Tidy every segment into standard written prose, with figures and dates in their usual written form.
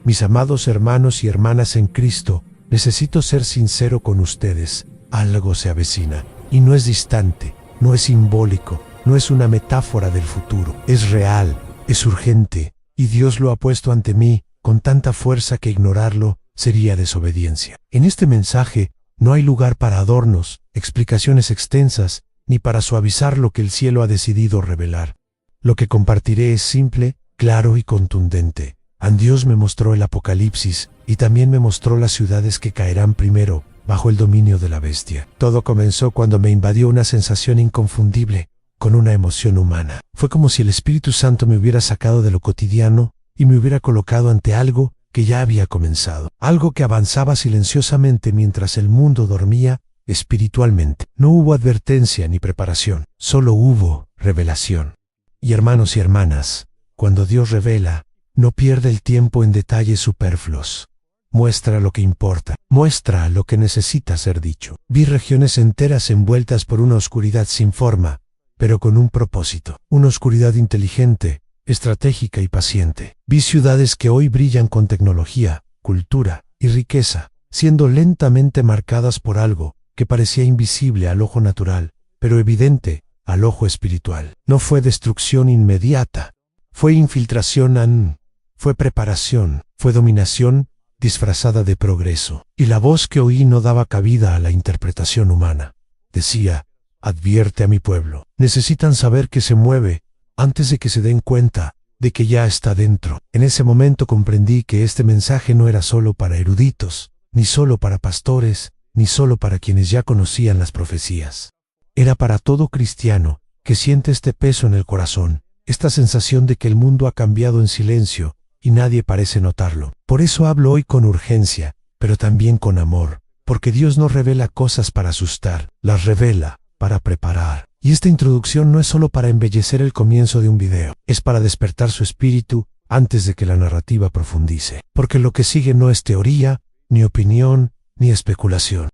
Mis amados hermanos y hermanas en Cristo, necesito ser sincero con ustedes. Algo se avecina, y no es distante, no es simbólico, no es una metáfora del futuro. Es real, es urgente, y Dios lo ha puesto ante mí con tanta fuerza que ignorarlo sería desobediencia. En este mensaje no hay lugar para adornos, explicaciones extensas, ni para suavizar lo que el cielo ha decidido revelar. Lo que compartiré es simple, claro y contundente. Dios me mostró el Apocalipsis y también me mostró las ciudades que caerán primero bajo el dominio de la bestia. Todo comenzó cuando me invadió una sensación inconfundible, con una emoción humana. Fue como si el Espíritu Santo me hubiera sacado de lo cotidiano y me hubiera colocado ante algo que ya había comenzado. Algo que avanzaba silenciosamente mientras el mundo dormía espiritualmente. No hubo advertencia ni preparación, solo hubo revelación. Y hermanos y hermanas, cuando Dios revela, no pierde el tiempo en detalles superfluos. Muestra lo que importa, muestra lo que necesita ser dicho. Vi regiones enteras envueltas por una oscuridad sin forma, pero con un propósito. Una oscuridad inteligente, estratégica y paciente. Vi ciudades que hoy brillan con tecnología, cultura y riqueza, siendo lentamente marcadas por algo que parecía invisible al ojo natural, pero evidente al ojo espiritual. No fue destrucción inmediata, fue infiltración, fue preparación, fue dominación disfrazada de progreso. Y la voz que oí no daba cabida a la interpretación humana. Decía: advierte a mi pueblo. Necesitan saber que se mueve antes de que se den cuenta de que ya está dentro. En ese momento comprendí que este mensaje no era solo para eruditos, ni solo para pastores, ni solo para quienes ya conocían las profecías. Era para todo cristiano que siente este peso en el corazón, esta sensación de que el mundo ha cambiado en silencio y nadie parece notarlo. Por eso hablo hoy con urgencia, pero también con amor, porque Dios no revela cosas para asustar, las revela para preparar. Y esta introducción no es solo para embellecer el comienzo de un video, es para despertar su espíritu antes de que la narrativa profundice. Porque lo que sigue no es teoría, ni opinión, ni especulación.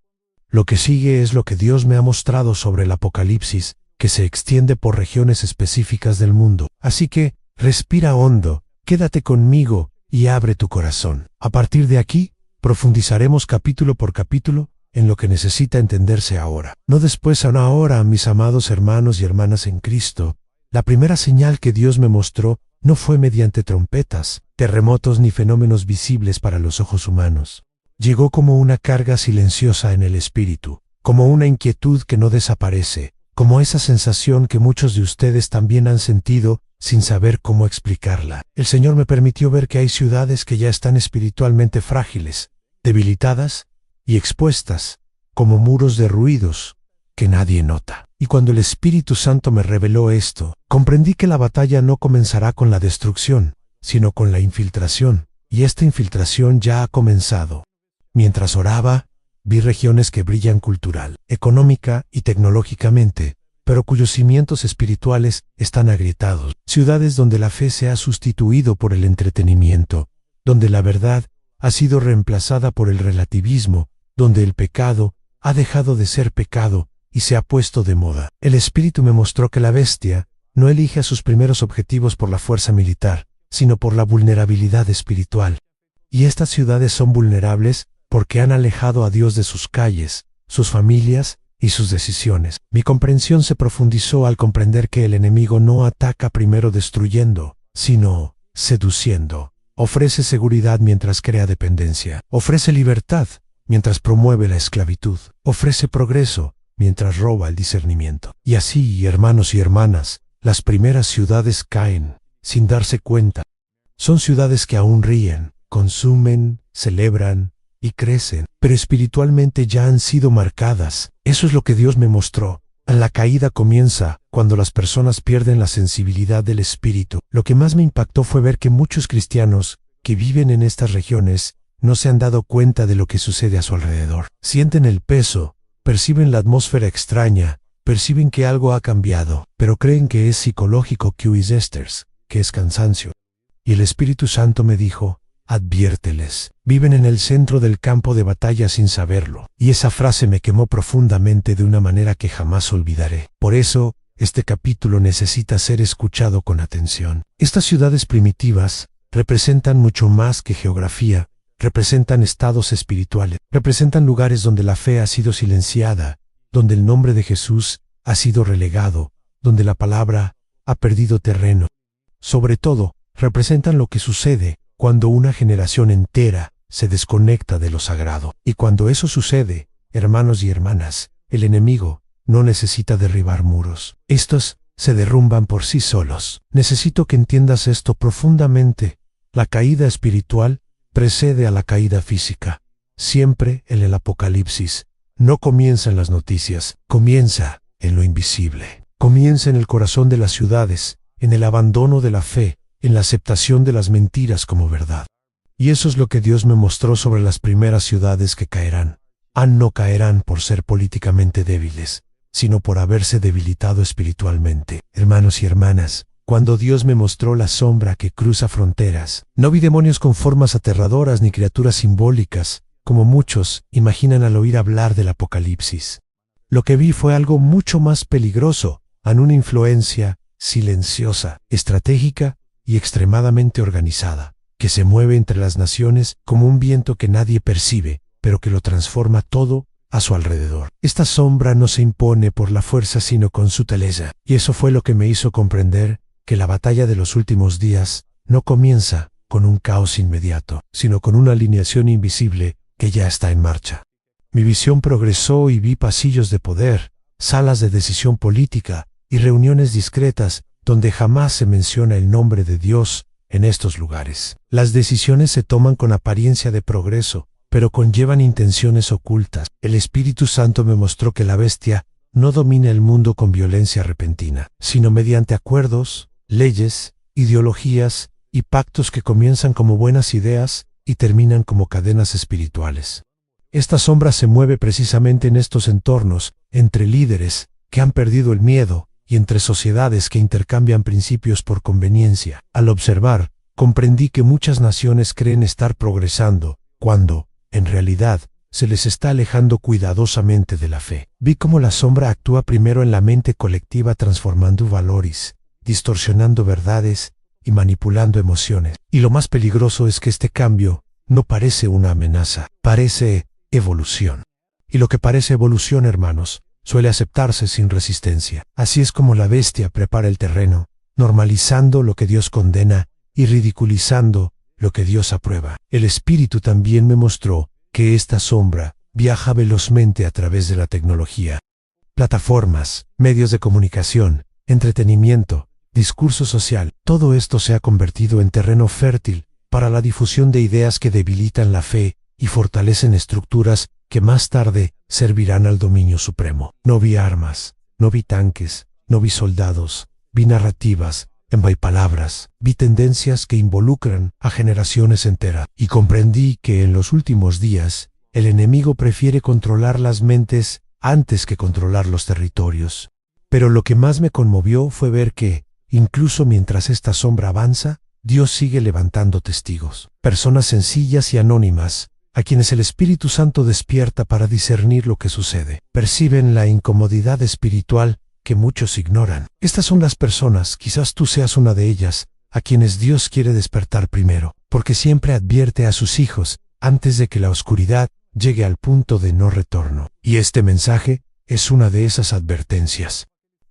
Lo que sigue es lo que Dios me ha mostrado sobre el Apocalipsis, que se extiende por regiones específicas del mundo. Así que, respira hondo, quédate conmigo y abre tu corazón. A partir de aquí, profundizaremos capítulo por capítulo en lo que necesita entenderse ahora. No después, sino ahora, mis amados hermanos y hermanas en Cristo. La primera señal que Dios me mostró no fue mediante trompetas, terremotos ni fenómenos visibles para los ojos humanos. Llegó como una carga silenciosa en el espíritu, como una inquietud que no desaparece, como esa sensación que muchos de ustedes también han sentido sin saber cómo explicarla. El Señor me permitió ver que hay ciudades que ya están espiritualmente frágiles, debilitadas y expuestas, como muros derruidos que nadie nota. Y cuando el Espíritu Santo me reveló esto, comprendí que la batalla no comenzará con la destrucción, sino con la infiltración, y esta infiltración ya ha comenzado. Mientras oraba, vi regiones que brillan cultural, económica y tecnológicamente, pero cuyos cimientos espirituales están agrietados. Ciudades donde la fe se ha sustituido por el entretenimiento, donde la verdad ha sido reemplazada por el relativismo, donde el pecado ha dejado de ser pecado y se ha puesto de moda. El Espíritu me mostró que la bestia no elige a sus primeros objetivos por la fuerza militar, sino por la vulnerabilidad espiritual. Y estas ciudades son vulnerables porque han alejado a Dios de sus calles, sus familias y sus decisiones. Mi comprensión se profundizó al comprender que el enemigo no ataca primero destruyendo, sino seduciendo. Ofrece seguridad mientras crea dependencia. Ofrece libertad mientras promueve la esclavitud. Ofrece progreso mientras roba el discernimiento. Y así, hermanos y hermanas, las primeras ciudades caen sin darse cuenta. Son ciudades que aún ríen, consumen, celebran y crecen, pero espiritualmente ya han sido marcadas. Eso es lo que Dios me mostró. La caída comienza cuando las personas pierden la sensibilidad del espíritu. Lo que más me impactó fue ver que muchos cristianos que viven en estas regiones no se han dado cuenta de lo que sucede a su alrededor. Sienten el peso, perciben la atmósfera extraña, perciben que algo ha cambiado, pero creen que es psicológico, que es cansancio. Y el Espíritu Santo me dijo: adviérteles, viven en el centro del campo de batalla sin saberlo. Y esa frase me quemó profundamente de una manera que jamás olvidaré. Por eso, este capítulo necesita ser escuchado con atención. Estas ciudades primitivas representan mucho más que geografía, representan estados espirituales, representan lugares donde la fe ha sido silenciada, donde el nombre de Jesús ha sido relegado, donde la palabra ha perdido terreno. Sobre todo, representan lo que sucede cuando una generación entera se desconecta de lo sagrado. Y cuando eso sucede, hermanos y hermanas, el enemigo no necesita derribar muros. Estos se derrumban por sí solos. Necesito que entiendas esto profundamente. La caída espiritual precede a la caída física. Siempre en el Apocalipsis. No comienza en las noticias, comienza en lo invisible. Comienza en el corazón de las ciudades, en el abandono de la fe, en la aceptación de las mentiras como verdad. Y eso es lo que Dios me mostró sobre las primeras ciudades que caerán. No caerán por ser políticamente débiles, sino por haberse debilitado espiritualmente. Hermanos y hermanas, cuando Dios me mostró la sombra que cruza fronteras, no vi demonios con formas aterradoras ni criaturas simbólicas, como muchos imaginan al oír hablar del Apocalipsis. Lo que vi fue algo mucho más peligroso, una influencia silenciosa, estratégica y extremadamente organizada, que se mueve entre las naciones como un viento que nadie percibe, pero que lo transforma todo a su alrededor. Esta sombra no se impone por la fuerza sino con sutileza, y eso fue lo que me hizo comprender que la batalla de los últimos días no comienza con un caos inmediato, sino con una alineación invisible que ya está en marcha. Mi visión progresó y vi pasillos de poder, salas de decisión política y reuniones discretas donde jamás se menciona el nombre de Dios en estos lugares. Las decisiones se toman con apariencia de progreso, pero conllevan intenciones ocultas. El Espíritu Santo me mostró que la bestia no domina el mundo con violencia repentina, sino mediante acuerdos, leyes, ideologías y pactos que comienzan como buenas ideas y terminan como cadenas espirituales. Esta sombra se mueve precisamente en estos entornos, entre líderes que han perdido el miedo y entre sociedades que intercambian principios por conveniencia. Al observar, comprendí que muchas naciones creen estar progresando, cuando, en realidad, se les está alejando cuidadosamente de la fe. Vi cómo la sombra actúa primero en la mente colectiva transformando valores, distorsionando verdades y manipulando emociones. Y lo más peligroso es que este cambio no parece una amenaza, parece evolución. Y lo que parece evolución, hermanos, suele aceptarse sin resistencia. Así es como la bestia prepara el terreno, normalizando lo que Dios condena y ridiculizando lo que Dios aprueba. El Espíritu también me mostró que esta sombra viaja velozmente a través de la tecnología. Plataformas, medios de comunicación, entretenimiento, discurso social, todo esto se ha convertido en terreno fértil para la difusión de ideas que debilitan la fe y fortalecen estructuras que más tarde servirán al dominio supremo. No vi armas, no vi tanques, no vi soldados, vi narrativas, vi palabras, vi tendencias que involucran a generaciones enteras, y comprendí que en los últimos días el enemigo prefiere controlar las mentes antes que controlar los territorios. Pero lo que más me conmovió fue ver que, incluso mientras esta sombra avanza, Dios sigue levantando testigos, personas sencillas y anónimas, a quienes el Espíritu Santo despierta para discernir lo que sucede. Perciben la incomodidad espiritual que muchos ignoran. Estas son las personas, quizás tú seas una de ellas, a quienes Dios quiere despertar primero, porque siempre advierte a sus hijos antes de que la oscuridad llegue al punto de no retorno. Y este mensaje es una de esas advertencias.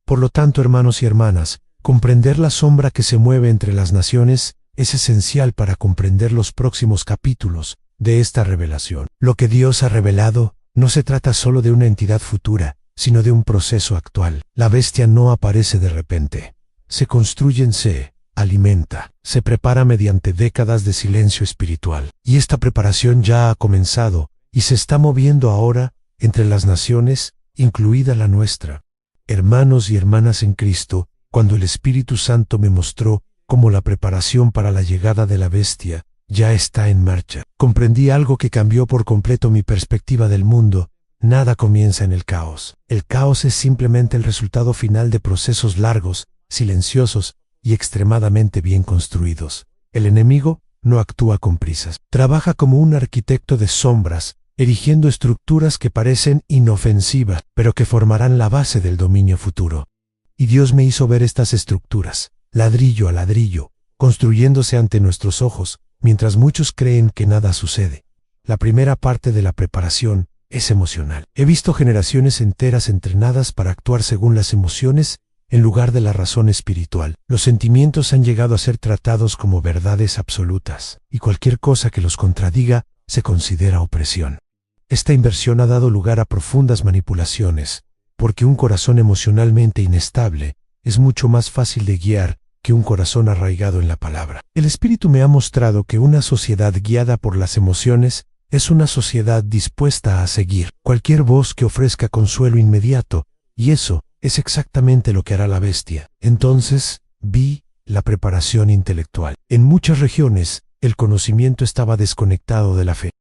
Por lo tanto, hermanos y hermanas, comprender la sombra que se mueve entre las naciones es esencial para comprender los próximos capítulos de esta revelación. Lo que Dios ha revelado no se trata solo de una entidad futura, sino de un proceso actual. La bestia no aparece de repente. Se construye, se alimenta, se prepara mediante décadas de silencio espiritual. Y esta preparación ya ha comenzado y se está moviendo ahora entre las naciones, incluida la nuestra. Hermanos y hermanas en Cristo, cuando el Espíritu Santo me mostró cómo la preparación para la llegada de la bestia ya está en marcha, comprendí algo que cambió por completo mi perspectiva del mundo. Nada comienza en el caos. El caos es simplemente el resultado final de procesos largos, silenciosos y extremadamente bien construidos. El enemigo no actúa con prisas. Trabaja como un arquitecto de sombras, erigiendo estructuras que parecen inofensivas, pero que formarán la base del dominio futuro. Y Dios me hizo ver estas estructuras, ladrillo a ladrillo, construyéndose ante nuestros ojos, mientras muchos creen que nada sucede. La primera parte de la preparación es emocional. He visto generaciones enteras entrenadas para actuar según las emociones en lugar de la razón espiritual. Los sentimientos han llegado a ser tratados como verdades absolutas, y cualquier cosa que los contradiga se considera opresión. Esta inversión ha dado lugar a profundas manipulaciones, porque un corazón emocionalmente inestable es mucho más fácil de guiar que un corazón arraigado en la palabra. El Espíritu me ha mostrado que una sociedad guiada por las emociones es una sociedad dispuesta a seguir cualquier voz que ofrezca consuelo inmediato, y eso es exactamente lo que hará la bestia. Entonces, vi la preparación intelectual. En muchas regiones, el conocimiento estaba desconectado de la fe.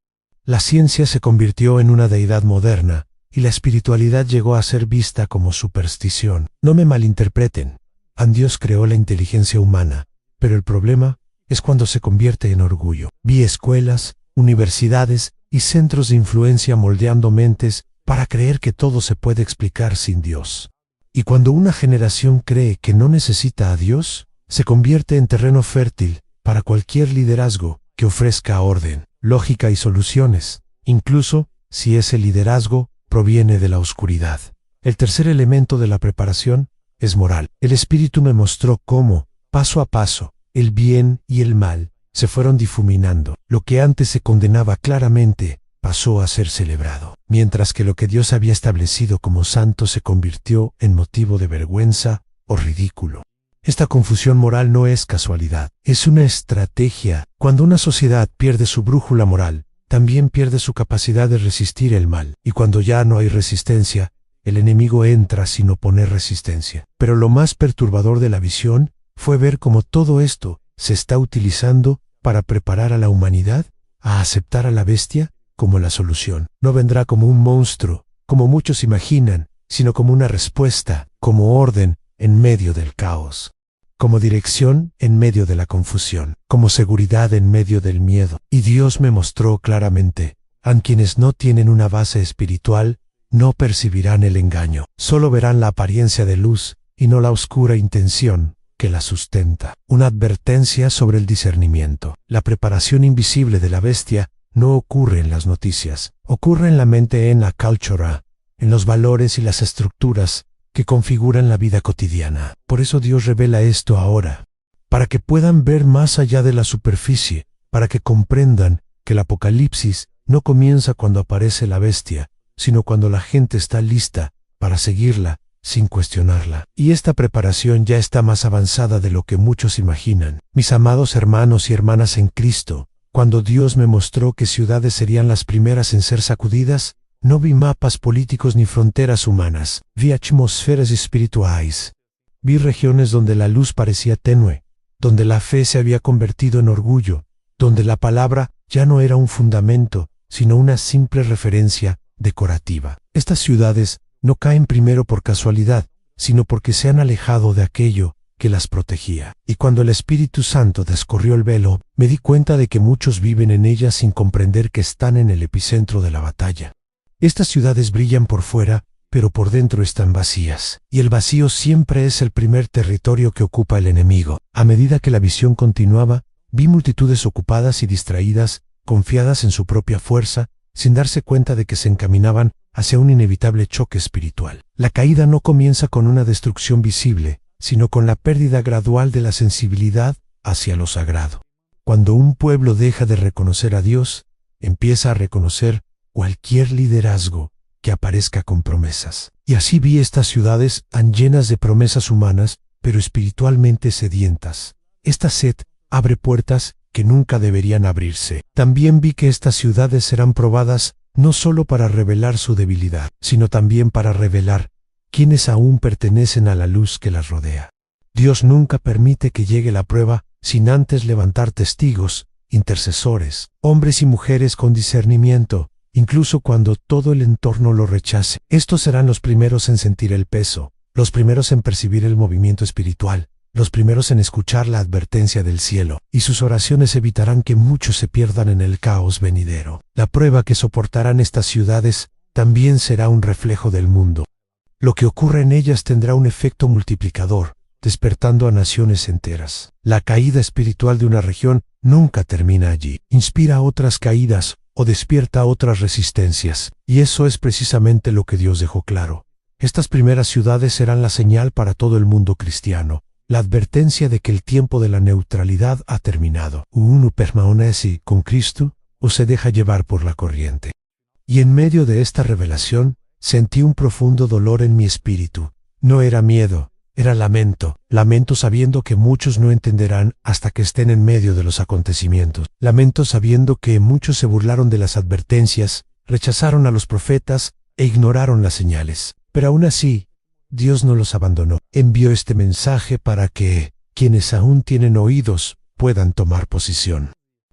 La ciencia se convirtió en una deidad moderna, y la espiritualidad llegó a ser vista como superstición. No me malinterpreten. Dios creó la inteligencia humana, pero el problema es cuando se convierte en orgullo. Vi escuelas, universidades y centros de influencia moldeando mentes para creer que todo se puede explicar sin Dios. Y cuando una generación cree que no necesita a Dios, se convierte en terreno fértil para cualquier liderazgo que ofrezca orden, lógica y soluciones, incluso si ese liderazgo proviene de la oscuridad. El tercer elemento de la preparación es moral. El Espíritu me mostró cómo, paso a paso, el bien y el mal se fueron difuminando. Lo que antes se condenaba claramente pasó a ser celebrado, mientras que lo que Dios había establecido como santo se convirtió en motivo de vergüenza o ridículo. Esta confusión moral no es casualidad, es una estrategia. Cuando una sociedad pierde su brújula moral, también pierde su capacidad de resistir el mal, y cuando ya no hay resistencia, el enemigo entra sin oponer resistencia. Pero lo más perturbador de la visión fue ver cómo todo esto se está utilizando para preparar a la humanidad a aceptar a la bestia como la solución. No vendrá como un monstruo, como muchos imaginan, sino como una respuesta, como orden en medio del caos, como dirección en medio de la confusión, como seguridad en medio del miedo. Y Dios me mostró claramente, a quienes no tienen una base espiritual, no percibirán el engaño, solo verán la apariencia de luz y no la oscura intención que la sustenta. Una advertencia sobre el discernimiento. La preparación invisible de la bestia no ocurre en las noticias, ocurre en la mente, en la cultura, en los valores y las estructuras que configuran la vida cotidiana. Por eso Dios revela esto ahora, para que puedan ver más allá de la superficie, para que comprendan que el Apocalipsis no comienza cuando aparece la bestia, sino cuando la gente está lista para seguirla sin cuestionarla. Y esta preparación ya está más avanzada de lo que muchos imaginan. Mis amados hermanos y hermanas en Cristo, cuando Dios me mostró que ciudades serían las primeras en ser sacudidas, no vi mapas políticos ni fronteras humanas, vi atmósferas espirituales. Vi regiones donde la luz parecía tenue, donde la fe se había convertido en orgullo, donde la palabra ya no era un fundamento, sino una simple referencia decorativa. Estas ciudades no caen primero por casualidad, sino porque se han alejado de aquello que las protegía. Y cuando el Espíritu Santo descorrió el velo, me di cuenta de que muchos viven en ellas sin comprender que están en el epicentro de la batalla. Estas ciudades brillan por fuera, pero por dentro están vacías, y el vacío siempre es el primer territorio que ocupa el enemigo. A medida que la visión continuaba, vi multitudes ocupadas y distraídas, confiadas en su propia fuerza, sin darse cuenta de que se encaminaban hacia un inevitable choque espiritual. La caída no comienza con una destrucción visible, sino con la pérdida gradual de la sensibilidad hacia lo sagrado. Cuando un pueblo deja de reconocer a Dios, empieza a reconocer cualquier liderazgo que aparezca con promesas. Y así vi estas ciudades llenas de promesas humanas, pero espiritualmente sedientas. Esta sed abre puertas que nunca deberían abrirse. También vi que estas ciudades serán probadas no solo para revelar su debilidad, sino también para revelar quienes aún pertenecen a la luz que las rodea. Dios nunca permite que llegue la prueba sin antes levantar testigos, intercesores, hombres y mujeres con discernimiento, incluso cuando todo el entorno lo rechace. Estos serán los primeros en sentir el peso, los primeros en percibir el movimiento espiritual, los primeros en escuchar la advertencia del cielo, y sus oraciones evitarán que muchos se pierdan en el caos venidero. La prueba que soportarán estas ciudades también será un reflejo del mundo. Lo que ocurre en ellas tendrá un efecto multiplicador, despertando a naciones enteras. La caída espiritual de una región nunca termina allí. Inspira otras caídas o despierta otras resistencias. Y eso es precisamente lo que Dios dejó claro. Estas primeras ciudades serán la señal para todo el mundo cristiano, la advertencia de que el tiempo de la neutralidad ha terminado. Uno permanece con Cristo o se deja llevar por la corriente. Y en medio de esta revelación, sentí un profundo dolor en mi espíritu. No era miedo, era lamento. Lamento sabiendo que muchos no entenderán hasta que estén en medio de los acontecimientos. Lamento sabiendo que muchos se burlaron de las advertencias, rechazaron a los profetas e ignoraron las señales. Pero aún así, Dios no los abandonó. Envió este mensaje para que quienes aún tienen oídos puedan tomar posición.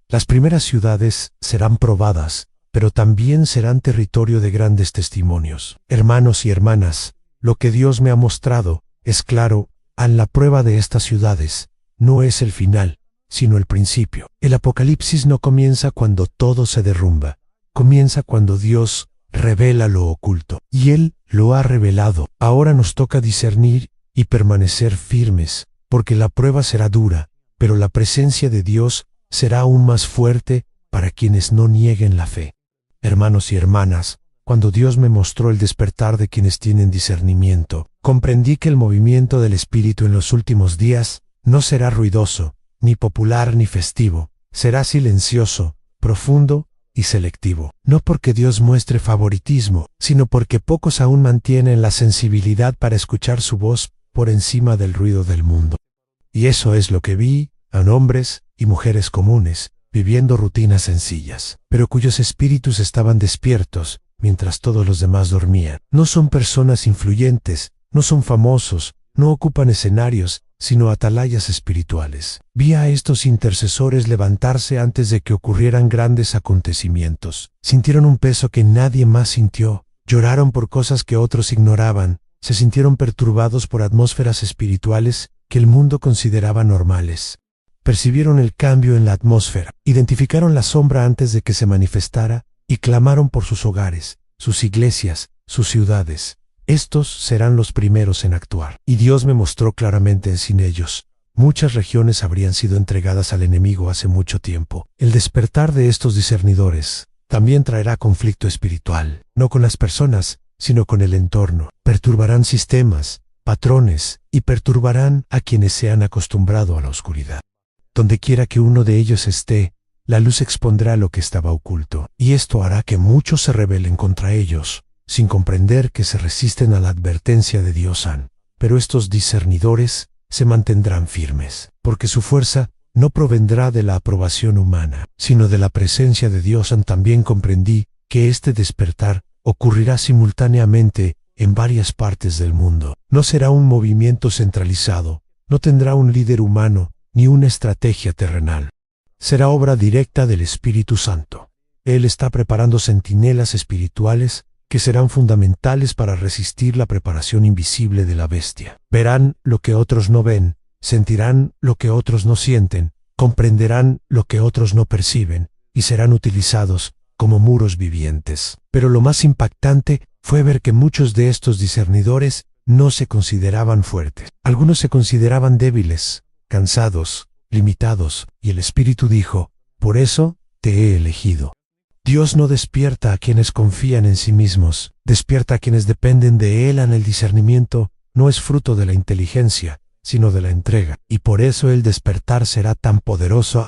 Las primeras ciudades serán probadas, pero también serán territorio de grandes testimonios. Hermanos y hermanas, lo que Dios me ha mostrado es claro, en la prueba de estas ciudades, no es el final, sino el principio. El Apocalipsis no comienza cuando todo se derrumba, comienza cuando Dios revela lo oculto, y Él lo ha revelado. Ahora nos toca discernir y permanecer firmes, porque la prueba será dura, pero la presencia de Dios será aún más fuerte para quienes no nieguen la fe. Hermanos y hermanas, cuando Dios me mostró el despertar de quienes tienen discernimiento, comprendí que el movimiento del Espíritu en los últimos días no será ruidoso, ni popular ni festivo, será silencioso, profundo y selectivo. No porque Dios muestre favoritismo, sino porque pocos aún mantienen la sensibilidad para escuchar su voz por encima del ruido del mundo. Y eso es lo que vi a hombres y mujeres comunes, viviendo rutinas sencillas, pero cuyos espíritus estaban despiertos, mientras todos los demás dormían. No son personas influyentes, no son famosos, no ocupan escenarios, sino atalayas espirituales. Vi a estos intercesores levantarse antes de que ocurrieran grandes acontecimientos. Sintieron un peso que nadie más sintió, lloraron por cosas que otros ignoraban, se sintieron perturbados por atmósferas espirituales que el mundo consideraba normales. Percibieron el cambio en la atmósfera, identificaron la sombra antes de que se manifestara, y clamaron por sus hogares, sus iglesias, sus ciudades. Estos serán los primeros en actuar. Y Dios me mostró claramente sin ellos. Muchas regiones habrían sido entregadas al enemigo hace mucho tiempo. El despertar de estos discernidores también traerá conflicto espiritual, no con las personas, sino con el entorno. Perturbarán sistemas, patrones, y perturbarán a quienes se han acostumbrado a la oscuridad. Donde quiera que uno de ellos esté, la luz expondrá lo que estaba oculto, y esto hará que muchos se rebelen contra ellos, sin comprender que se resisten a la advertencia de Dios. Pero estos discernidores se mantendrán firmes, porque su fuerza no provendrá de la aprobación humana, sino de la presencia de Dios. También comprendí que este despertar ocurrirá simultáneamente en varias partes del mundo. No será un movimiento centralizado, no tendrá un líder humano, ni una estrategia terrenal. Será obra directa del Espíritu Santo. Él está preparando centinelas espirituales que serán fundamentales para resistir la preparación invisible de la bestia. Verán lo que otros no ven, sentirán lo que otros no sienten, comprenderán lo que otros no perciben, y serán utilizados como muros vivientes. Pero lo más impactante fue ver que muchos de estos discernidores no se consideraban fuertes. Algunos se consideraban débiles, cansados, limitados, y el Espíritu dijo: por eso te he elegido. Dios no despierta a quienes confían en sí mismos, despierta a quienes dependen de Él. En el discernimiento no es fruto de la inteligencia, sino de la entrega, y por eso el despertar será tan poderoso,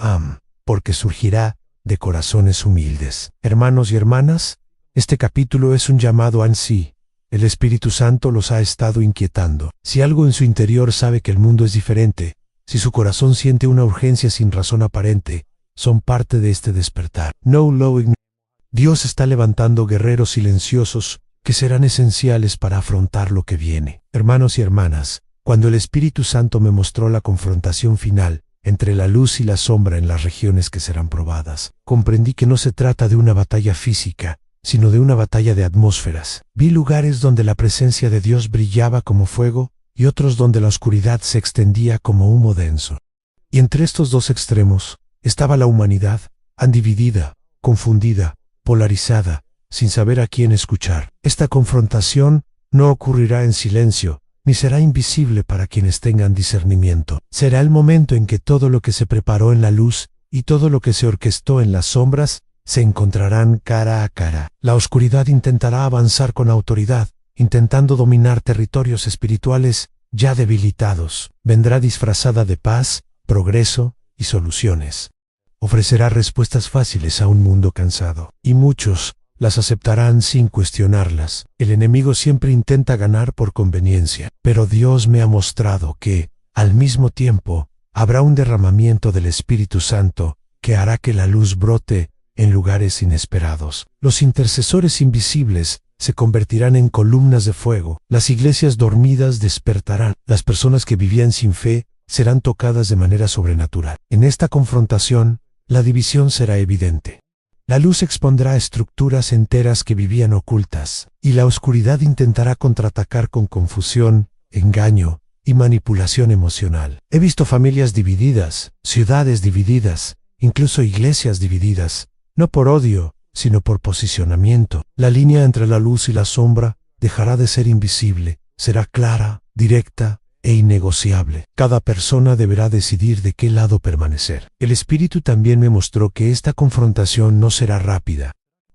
porque surgirá de corazones humildes. Hermanos y hermanas, este capítulo es un llamado en sí. El Espíritu Santo los ha estado inquietando. Si algo en su interior sabe que el mundo es diferente, si su corazón siente una urgencia sin razón aparente, son parte de este despertar. Dios está levantando guerreros silenciosos que serán esenciales para afrontar lo que viene. Hermanos y hermanas, cuando el Espíritu Santo me mostró la confrontación final entre la luz y la sombra en las regiones que serán probadas, comprendí que no se trata de una batalla física, sino de una batalla de atmósferas. Vi lugares donde la presencia de Dios brillaba como fuego, y otros donde la oscuridad se extendía como humo denso. Y entre estos dos extremos estaba la humanidad, dividida, confundida, polarizada, sin saber a quién escuchar. Esta confrontación no ocurrirá en silencio, ni será invisible para quienes tengan discernimiento. Será el momento en que todo lo que se preparó en la luz y todo lo que se orquestó en las sombras se encontrarán cara a cara. La oscuridad intentará avanzar con autoridad, intentando dominar territorios espirituales ya debilitados. Vendrá disfrazada de paz, progreso y soluciones. Ofrecerá respuestas fáciles a un mundo cansado, y muchos las aceptarán sin cuestionarlas. El enemigo siempre intenta ganar por conveniencia, pero Dios me ha mostrado que, al mismo tiempo, habrá un derramamiento del Espíritu Santo que hará que la luz brote en lugares inesperados. Los intercesores invisibles se convertirán en columnas de fuego. Las iglesias dormidas despertarán. Las personas que vivían sin fe serán tocadas de manera sobrenatural. En esta confrontación, la división será evidente. La luz expondrá estructuras enteras que vivían ocultas, y la oscuridad intentará contraatacar con confusión, engaño y manipulación emocional. He visto familias divididas, ciudades divididas, incluso iglesias divididas, no por odio, sino por posicionamiento. La línea entre la luz y la sombra dejará de ser invisible, será clara, directa e innegociable. Cada persona deberá decidir de qué lado permanecer. El Espíritu también me mostró que esta confrontación no será rápida.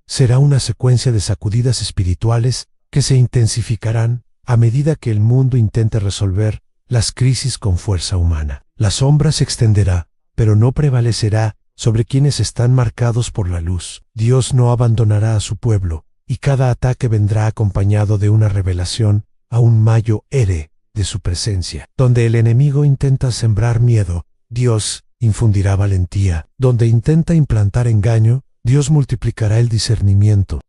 Será una secuencia de sacudidas espirituales que se intensificarán a medida que el mundo intente resolver las crisis con fuerza humana. La sombra se extenderá, pero no prevalecerá sobre quienes están marcados por la luz. Dios no abandonará a su pueblo, y cada ataque vendrá acompañado de una revelación aún mayor de su presencia. Donde el enemigo intenta sembrar miedo, Dios infundirá valentía. Donde intenta implantar engaño, Dios multiplicará el discernimiento.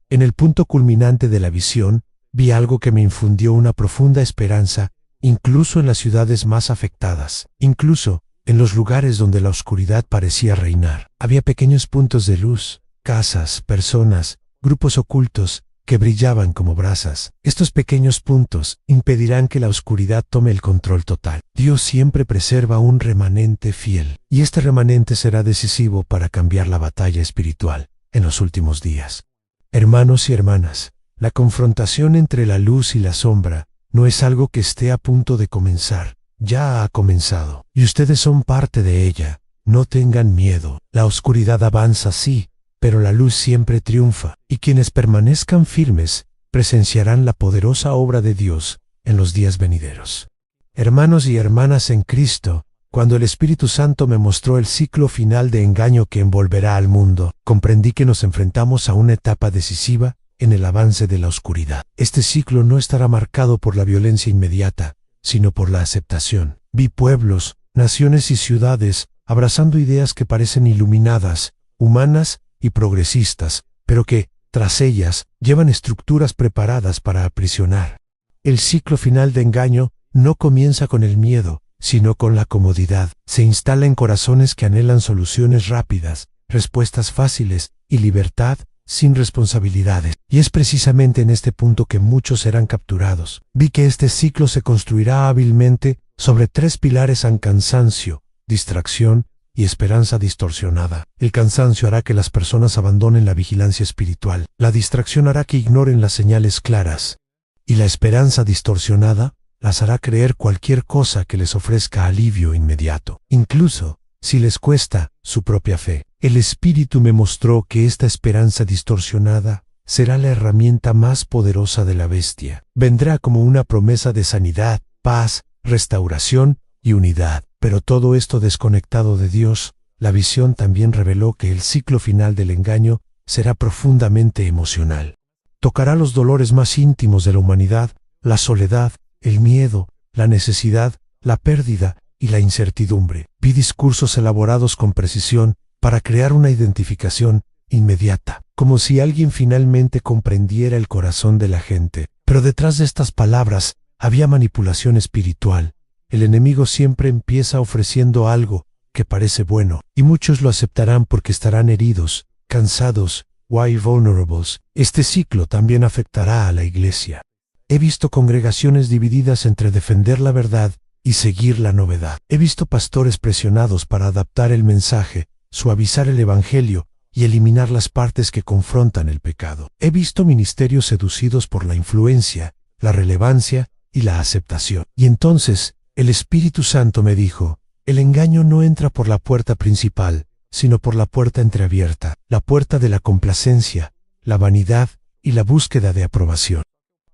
En el punto culminante de la visión, vi algo que me infundió una profunda esperanza, incluso en las ciudades más afectadas, incluso en los lugares donde la oscuridad parecía reinar. Había pequeños puntos de luz, casas, personas, grupos ocultos, que brillaban como brasas. Estos pequeños puntos impedirán que la oscuridad tome el control total. Dios siempre preserva un remanente fiel, y este remanente será decisivo para cambiar la batalla espiritual en los últimos días. Hermanos y hermanas, la confrontación entre la luz y la sombra no es algo que esté a punto de comenzar, ya ha comenzado, y ustedes son parte de ella. No tengan miedo. La oscuridad avanza, sí, pero la luz siempre triunfa, y quienes permanezcan firmes presenciarán la poderosa obra de Dios en los días venideros. Hermanos y hermanas en Cristo, cuando el Espíritu Santo me mostró el ciclo final de engaño que envolverá al mundo, comprendí que nos enfrentamos a una etapa decisiva en el avance de la oscuridad. Este ciclo no estará marcado por la violencia inmediata, sino por la aceptación. Vi pueblos, naciones y ciudades abrazando ideas que parecen iluminadas, humanas y progresistas, pero que, tras ellas, llevan estructuras preparadas para aprisionar. El ciclo final de engaño no comienza con el miedo, sino con la comodidad. Se instala en corazones que anhelan soluciones rápidas, respuestas fáciles y libertad sin responsabilidades. Y es precisamente en este punto que muchos serán capturados. Vi que este ciclo se construirá hábilmente sobre tres pilares: cansancio, distracción y esperanza distorsionada. El cansancio hará que las personas abandonen la vigilancia espiritual. La distracción hará que ignoren las señales claras. Y la esperanza distorsionada las hará creer cualquier cosa que les ofrezca alivio inmediato, incluso si les cuesta su propia fe. El Espíritu me mostró que esta esperanza distorsionada será la herramienta más poderosa de la bestia. Vendrá como una promesa de sanidad, paz, restauración y unidad. Pero todo esto desconectado de Dios. La visión también reveló que el ciclo final del engaño será profundamente emocional. Tocará los dolores más íntimos de la humanidad, la soledad, el miedo, la necesidad, la pérdida y la incertidumbre. Vi discursos elaborados con precisión para crear una identificación inmediata, como si alguien finalmente comprendiera el corazón de la gente. Pero detrás de estas palabras había manipulación espiritual. El enemigo siempre empieza ofreciendo algo que parece bueno, y muchos lo aceptarán porque estarán heridos, cansados y vulnerables. Este ciclo también afectará a la iglesia. He visto congregaciones divididas entre defender la verdad y seguir la novedad. He visto pastores presionados para adaptar el mensaje, suavizar el evangelio y eliminar las partes que confrontan el pecado. He visto ministerios seducidos por la influencia, la relevancia y la aceptación. Y entonces, el Espíritu Santo me dijo, el engaño no entra por la puerta principal, sino por la puerta entreabierta, la puerta de la complacencia, la vanidad y la búsqueda de aprobación.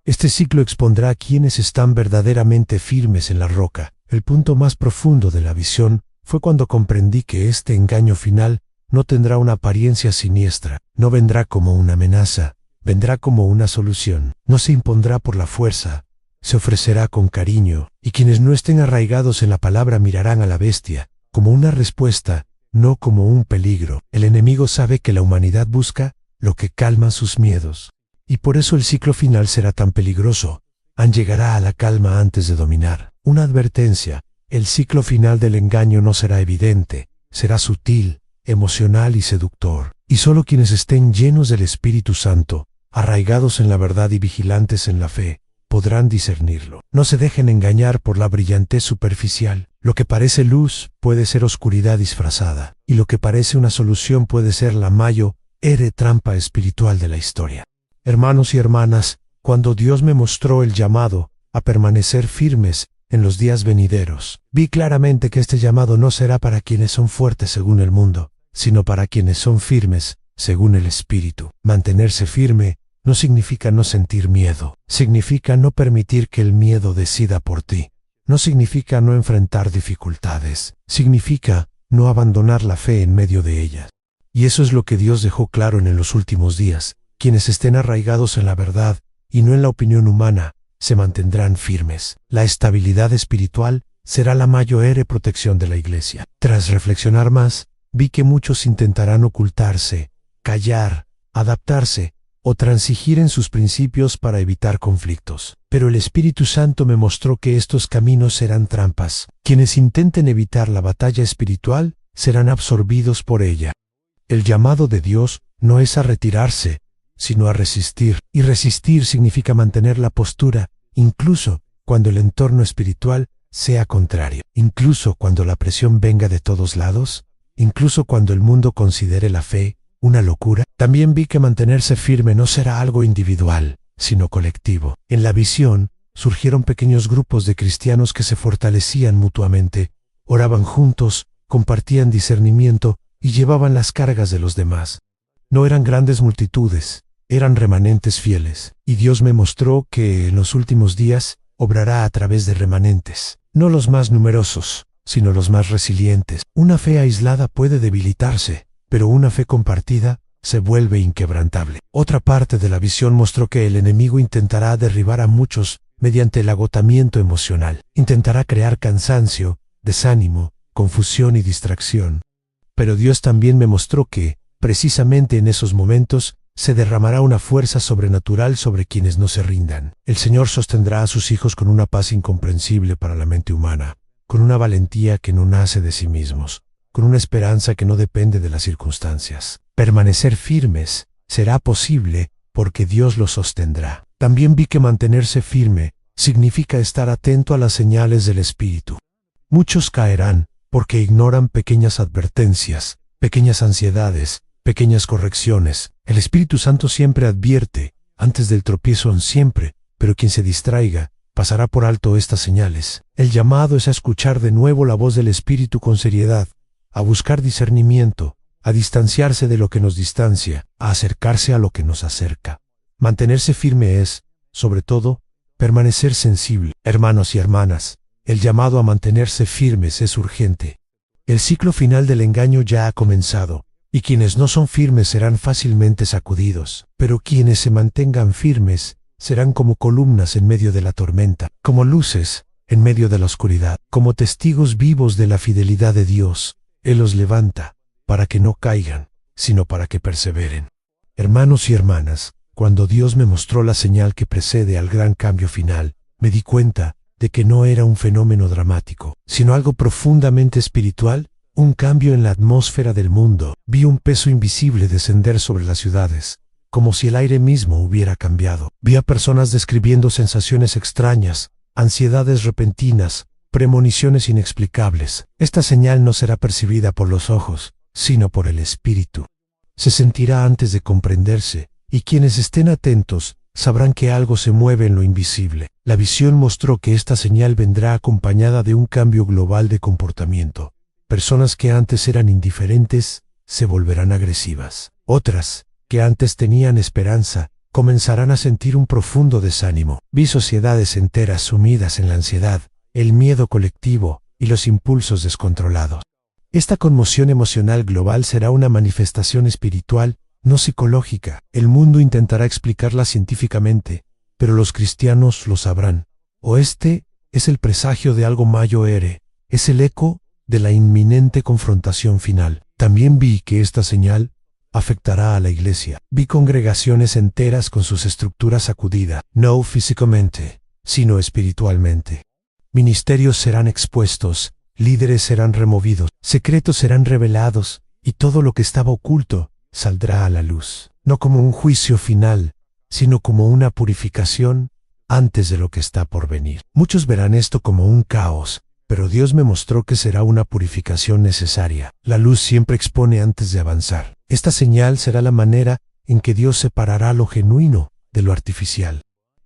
Este ciclo expondrá a quienes están verdaderamente firmes en la roca. El punto más profundo de la visión fue cuando comprendí que este engaño final no tendrá una apariencia siniestra, no vendrá como una amenaza, vendrá como una solución. No se impondrá por la fuerza, se ofrecerá con cariño, y quienes no estén arraigados en la palabra mirarán a la bestia como una respuesta, no como un peligro. El enemigo sabe que la humanidad busca lo que calma sus miedos, y por eso el ciclo final será tan peligroso. Llegará a la calma antes de dominar. Una advertencia: el ciclo final del engaño no será evidente, será sutil, emocional y seductor, y solo quienes estén llenos del Espíritu Santo, arraigados en la verdad y vigilantes en la fe, podrán discernirlo. No se dejen engañar por la brillantez superficial. Lo que parece luz puede ser oscuridad disfrazada, y lo que parece una solución puede ser la mayor trampa espiritual de la historia. Hermanos y hermanas, cuando Dios me mostró el llamado a permanecer firmes en los días venideros, vi claramente que este llamado no será para quienes son fuertes según el mundo, sino para quienes son firmes según el Espíritu. Mantenerse firme no significa no sentir miedo, significa no permitir que el miedo decida por ti. No significa no enfrentar dificultades, significa no abandonar la fe en medio de ellas. Y eso es lo que Dios dejó claro en los últimos días. Quienes estén arraigados en la verdad y no en la opinión humana, se mantendrán firmes. La estabilidad espiritual será la mayor protección de la Iglesia. Tras reflexionar más, vi que muchos intentarán ocultarse, callar, adaptarse o transigir en sus principios para evitar conflictos. Pero el Espíritu Santo me mostró que estos caminos serán trampas. Quienes intenten evitar la batalla espiritual serán absorbidos por ella. El llamado de Dios no es a retirarse, sino a resistir. Y resistir significa mantener la postura, incluso cuando el entorno espiritual sea contrario, incluso cuando la presión venga de todos lados, incluso cuando el mundo considere la fe una locura. También vi que mantenerse firme no será algo individual, sino colectivo. En la visión surgieron pequeños grupos de cristianos que se fortalecían mutuamente, oraban juntos, compartían discernimiento y llevaban las cargas de los demás. No eran grandes multitudes, eran remanentes fieles, y Dios me mostró que en los últimos días obrará a través de remanentes, no los más numerosos, sino los más resilientes. Una fe aislada puede debilitarse, pero una fe compartida se vuelve inquebrantable. Otra parte de la visión mostró que el enemigo intentará derribar a muchos mediante el agotamiento emocional. Intentará crear cansancio, desánimo, confusión y distracción. Pero Dios también me mostró que, precisamente en esos momentos, se derramará una fuerza sobrenatural sobre quienes no se rindan. El Señor sostendrá a sus hijos con una paz incomprensible para la mente humana, con una valentía que no nace de sí mismos, con una esperanza que no depende de las circunstancias. Permanecer firmes será posible porque Dios los sostendrá. También vi que mantenerse firme significa estar atento a las señales del Espíritu. Muchos caerán porque ignoran pequeñas advertencias, pequeñas ansiedades, pequeñas correcciones. El Espíritu Santo siempre advierte, antes del tropiezo siempre, pero quien se distraiga pasará por alto estas señales. El llamado es a escuchar de nuevo la voz del Espíritu con seriedad, a buscar discernimiento, a distanciarse de lo que nos distancia, a acercarse a lo que nos acerca. Mantenerse firme es, sobre todo, permanecer sensible. Hermanos y hermanas, el llamado a mantenerse firmes es urgente. El ciclo final del engaño ya ha comenzado, y quienes no son firmes serán fácilmente sacudidos, pero quienes se mantengan firmes serán como columnas en medio de la tormenta, como luces en medio de la oscuridad, como testigos vivos de la fidelidad de Dios. Él los levanta, para que no caigan, sino para que perseveren. Hermanos y hermanas, cuando Dios me mostró la señal que precede al gran cambio final, me di cuenta de que no era un fenómeno dramático, sino algo profundamente espiritual, un cambio en la atmósfera del mundo. Vi un peso invisible descender sobre las ciudades, como si el aire mismo hubiera cambiado. Vi a personas describiendo sensaciones extrañas, ansiedades repentinas, premoniciones inexplicables. Esta señal no será percibida por los ojos, sino por el Espíritu. Se sentirá antes de comprenderse, y quienes estén atentos sabrán que algo se mueve en lo invisible. La visión mostró que esta señal vendrá acompañada de un cambio global de comportamiento. Personas que antes eran indiferentes se volverán agresivas. Otras, que antes tenían esperanza, comenzarán a sentir un profundo desánimo. Vi sociedades enteras sumidas en la ansiedad, el miedo colectivo y los impulsos descontrolados. Esta conmoción emocional global será una manifestación espiritual, no psicológica. El mundo intentará explicarla científicamente, pero los cristianos lo sabrán. O este es el presagio de algo mayor, es el eco de la inminente confrontación final. También vi que esta señal afectará a la iglesia. Vi congregaciones enteras con sus estructuras sacudidas, no físicamente, sino espiritualmente. Ministerios serán expuestos, líderes serán removidos, secretos serán revelados, y todo lo que estaba oculto saldrá a la luz, no como un juicio final, sino como una purificación antes de lo que está por venir. Muchos verán esto como un caos, pero Dios me mostró que será una purificación necesaria. La luz siempre expone antes de avanzar. Esta señal será la manera en que Dios separará lo genuino de lo artificial.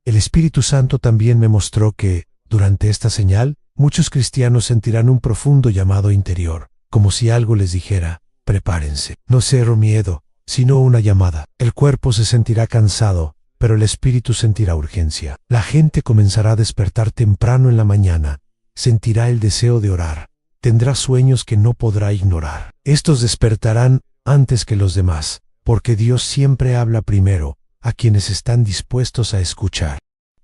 El Espíritu Santo también me mostró que, durante esta señal, muchos cristianos sentirán un profundo llamado interior, como si algo les dijera: prepárense. No cero miedo, sino una llamada. El cuerpo se sentirá cansado, pero el espíritu sentirá urgencia. La gente comenzará a despertar temprano en la mañana, sentirá el deseo de orar, tendrá sueños que no podrá ignorar. Estos despertarán antes que los demás, porque Dios siempre habla primero a quienes están dispuestos a escuchar.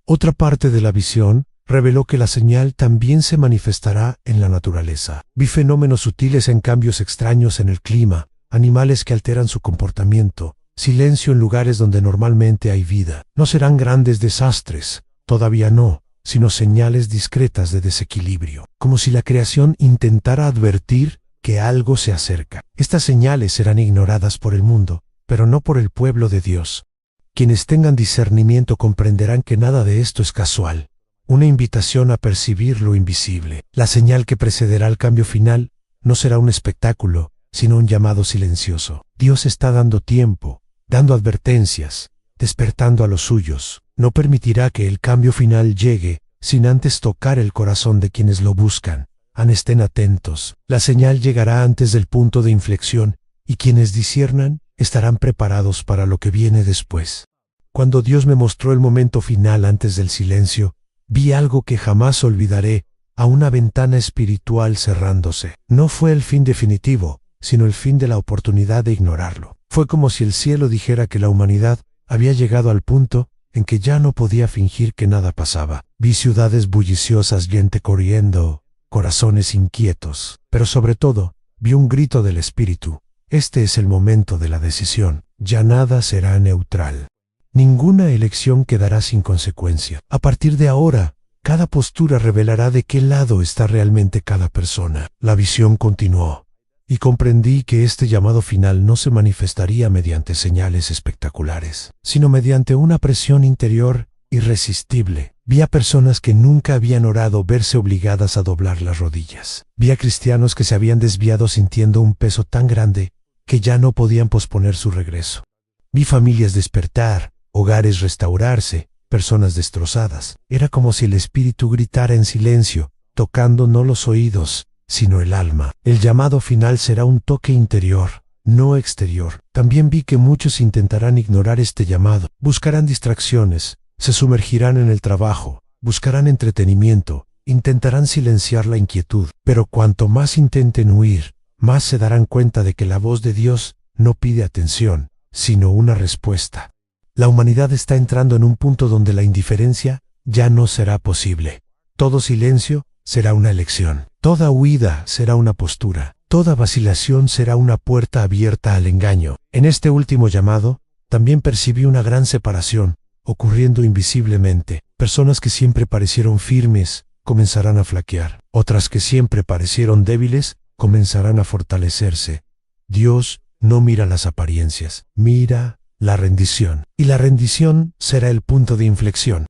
Otra parte de la visión reveló que la señal también se manifestará en la naturaleza. Vi fenómenos sutiles en cambios extraños en el clima, animales que alteran su comportamiento, silencio en lugares donde normalmente hay vida. No serán grandes desastres, todavía no, sino señales discretas de desequilibrio, como si la creación intentara advertir que algo se acerca. Estas señales serán ignoradas por el mundo, pero no por el pueblo de Dios. Quienes tengan discernimiento comprenderán que nada de esto es casual. Una invitación a percibir lo invisible. La señal que precederá al cambio final no será un espectáculo, sino un llamado silencioso. Dios está dando tiempo, dando advertencias, despertando a los suyos. No permitirá que el cambio final llegue sin antes tocar el corazón de quienes lo buscan. Estén atentos. La señal llegará antes del punto de inflexión, y quienes disciernan estarán preparados para lo que viene después. Cuando Dios me mostró el momento final antes del silencio, vi algo que jamás olvidaré, a una ventana espiritual cerrándose. No fue el fin definitivo, sino el fin de la oportunidad de ignorarlo. Fue como si el cielo dijera que la humanidad había llegado al punto en que ya no podía fingir que nada pasaba. Vi ciudades bulliciosas, gente corriendo, corazones inquietos, pero sobre todo, vi un grito del Espíritu. Este es el momento de la decisión. Ya nada será neutral. Ninguna elección quedará sin consecuencia. A partir de ahora, cada postura revelará de qué lado está realmente cada persona. La visión continuó, y comprendí que este llamado final no se manifestaría mediante señales espectaculares, sino mediante una presión interior irresistible. Vi a personas que nunca habían orado verse obligadas a doblar las rodillas. Vi a cristianos que se habían desviado sintiendo un peso tan grande que ya no podían posponer su regreso. Vi familias despertar, hogares restaurarse, personas destrozadas. Era como si el Espíritu gritara en silencio, tocando no los oídos, sino el alma. El llamado final será un toque interior, no exterior. También vi que muchos intentarán ignorar este llamado, buscarán distracciones, se sumergirán en el trabajo, buscarán entretenimiento, intentarán silenciar la inquietud. Pero cuanto más intenten huir, más se darán cuenta de que la voz de Dios no pide atención, sino una respuesta. La humanidad está entrando en un punto donde la indiferencia ya no será posible. Todo silencio será una elección. Toda huida será una postura. Toda vacilación será una puerta abierta al engaño. En este último llamado, también percibí una gran separación, ocurriendo invisiblemente. Personas que siempre parecieron firmes, comenzarán a flaquear. Otras que siempre parecieron débiles, comenzarán a fortalecerse. Dios no mira las apariencias, mira la rendición. Y la rendición será el punto de inflexión.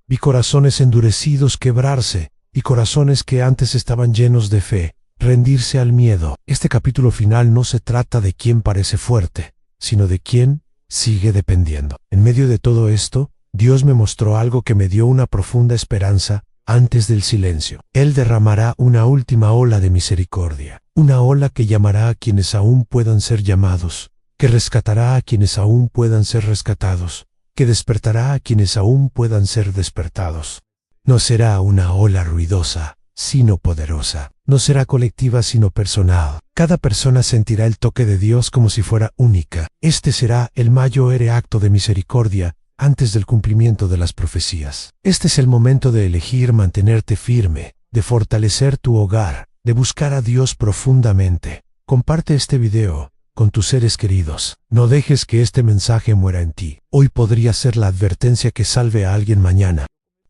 Vi corazones endurecidos quebrarse, y corazones que antes estaban llenos de fe, rendirse al miedo. Este capítulo final no se trata de quién parece fuerte, sino de quién sigue dependiendo. En medio de todo esto, Dios me mostró algo que me dio una profunda esperanza antes del silencio. Él derramará una última ola de misericordia, una ola que llamará a quienes aún puedan ser llamados, que rescatará a quienes aún puedan ser rescatados, que despertará a quienes aún puedan ser despertados. No será una ola ruidosa, sino poderosa. No será colectiva, sino personal. Cada persona sentirá el toque de Dios como si fuera única. Este será el mayor acto de misericordia antes del cumplimiento de las profecías. Este es el momento de elegir mantenerte firme, de fortalecer tu hogar, de buscar a Dios profundamente. Comparte este video con tus seres queridos. No dejes que este mensaje muera en ti. Hoy podría ser la advertencia que salve a alguien mañana.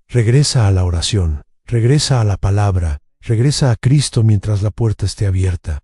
Regresa a la oración, regresa a la palabra, regresa a Cristo mientras la puerta esté abierta.